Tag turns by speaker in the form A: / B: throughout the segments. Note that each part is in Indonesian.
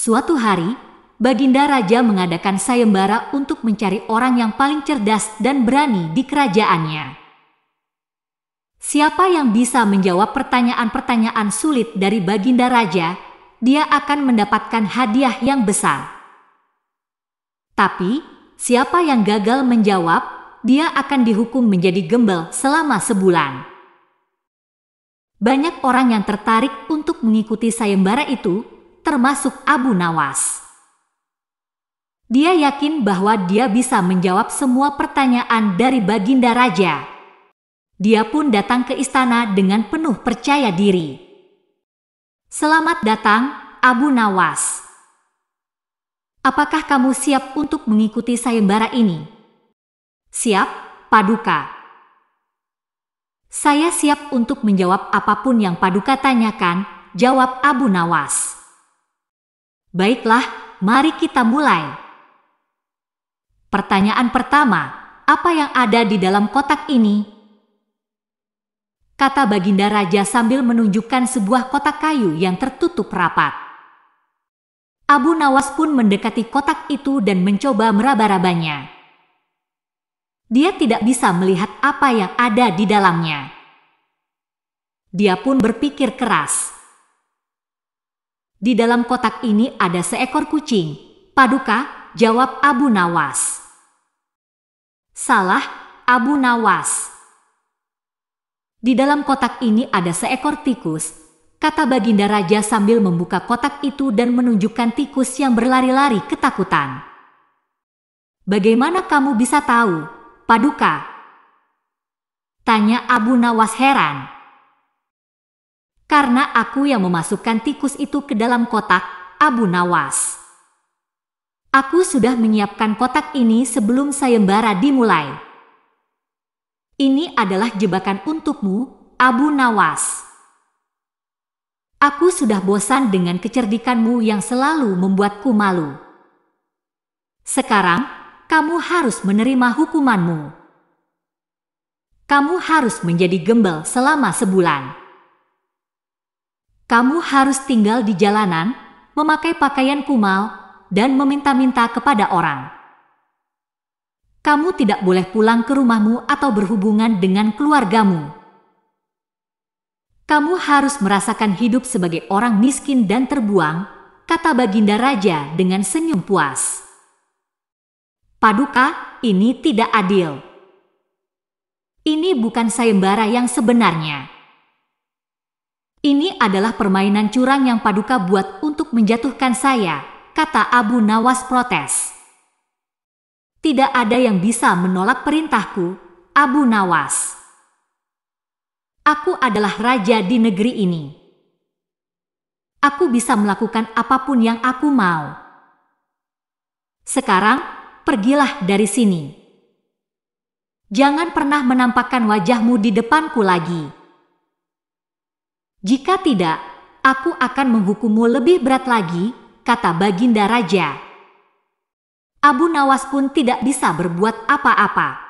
A: Suatu hari, Baginda Raja mengadakan sayembara untuk mencari orang yang paling cerdas dan berani di kerajaannya. Siapa yang bisa menjawab pertanyaan-pertanyaan sulit dari Baginda Raja, dia akan mendapatkan hadiah yang besar. Tapi, siapa yang gagal menjawab, dia akan dihukum menjadi gembel selama sebulan. Banyak orang yang tertarik untuk mengikuti sayembara itu, termasuk Abu Nawas. Dia yakin bahwa dia bisa menjawab semua pertanyaan dari Baginda Raja. Dia pun datang ke istana dengan penuh percaya diri. Selamat datang, Abu Nawas. Apakah kamu siap untuk mengikuti sayembara ini? Siap, Paduka. Saya siap untuk menjawab apapun yang Paduka tanyakan, jawab Abu Nawas. Baiklah, mari kita mulai. Pertanyaan pertama, apa yang ada di dalam kotak ini? Kata Baginda Raja sambil menunjukkan sebuah kotak kayu yang tertutup rapat. Abu Nawas pun mendekati kotak itu dan mencoba meraba-rabanya. Dia tidak bisa melihat apa yang ada di dalamnya. Dia pun berpikir keras. Di dalam kotak ini ada seekor kucing. Paduka, jawab Abu Nawas. Salah, Abu Nawas. Di dalam kotak ini ada seekor tikus, kata Baginda Raja sambil membuka kotak itu dan menunjukkan tikus yang berlari-lari ketakutan. Bagaimana kamu bisa tahu, Paduka? Tanya Abu Nawas heran. Karena aku yang memasukkan tikus itu ke dalam kotak, Abu Nawas. Aku sudah menyiapkan kotak ini sebelum sayembara dimulai. Ini adalah jebakan untukmu, Abu Nawas. Aku sudah bosan dengan kecerdikanmu yang selalu membuatku malu. Sekarang, kamu harus menerima hukumanmu. Kamu harus menjadi gembel selama sebulan. Kamu harus tinggal di jalanan, memakai pakaian kumal, dan meminta-minta kepada orang. Kamu tidak boleh pulang ke rumahmu atau berhubungan dengan keluargamu. Kamu harus merasakan hidup sebagai orang miskin dan terbuang, kata Baginda Raja dengan senyum puas. Paduka, ini tidak adil. Ini bukan sayembara yang sebenarnya. Ini adalah permainan curang yang Paduka buat untuk menjatuhkan saya, kata Abu Nawas protes. Tidak ada yang bisa menolak perintahku, Abu Nawas. Aku adalah raja di negeri ini. Aku bisa melakukan apapun yang aku mau. Sekarang, pergilah dari sini. Jangan pernah menampakkan wajahmu di depanku lagi. Jika tidak, aku akan menghukummu lebih berat lagi, kata Baginda Raja. Abu Nawas pun tidak bisa berbuat apa-apa.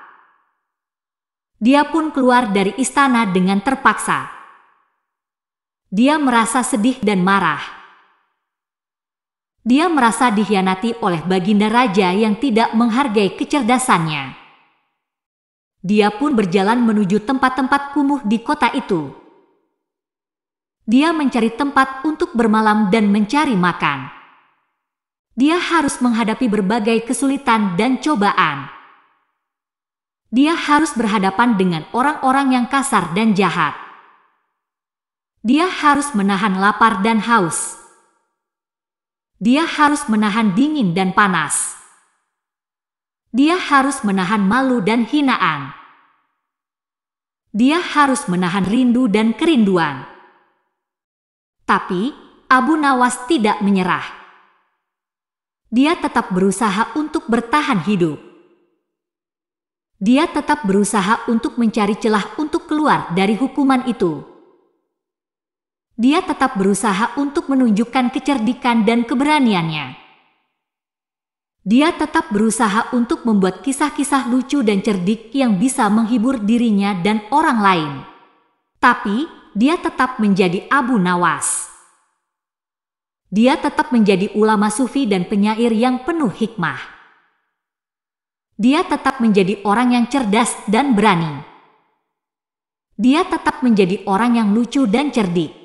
A: Dia pun keluar dari istana dengan terpaksa. Dia merasa sedih dan marah. Dia merasa dikhianati oleh Baginda Raja yang tidak menghargai kecerdasannya. Dia pun berjalan menuju tempat-tempat kumuh di kota itu. Dia mencari tempat untuk bermalam dan mencari makan. Dia harus menghadapi berbagai kesulitan dan cobaan. Dia harus berhadapan dengan orang-orang yang kasar dan jahat. Dia harus menahan lapar dan haus. Dia harus menahan dingin dan panas. Dia harus menahan malu dan hinaan. Dia harus menahan rindu dan kerinduan. Tapi, Abu Nawas tidak menyerah. Dia tetap berusaha untuk bertahan hidup. Dia tetap berusaha untuk mencari celah untuk keluar dari hukuman itu. Dia tetap berusaha untuk menunjukkan kecerdikan dan keberaniannya. Dia tetap berusaha untuk membuat kisah-kisah lucu dan cerdik yang bisa menghibur dirinya dan orang lain. Tapi, dia tetap menjadi Abu Nawas. Dia tetap menjadi ulama sufi dan penyair yang penuh hikmah. Dia tetap menjadi orang yang cerdas dan berani. Dia tetap menjadi orang yang lucu dan cerdik.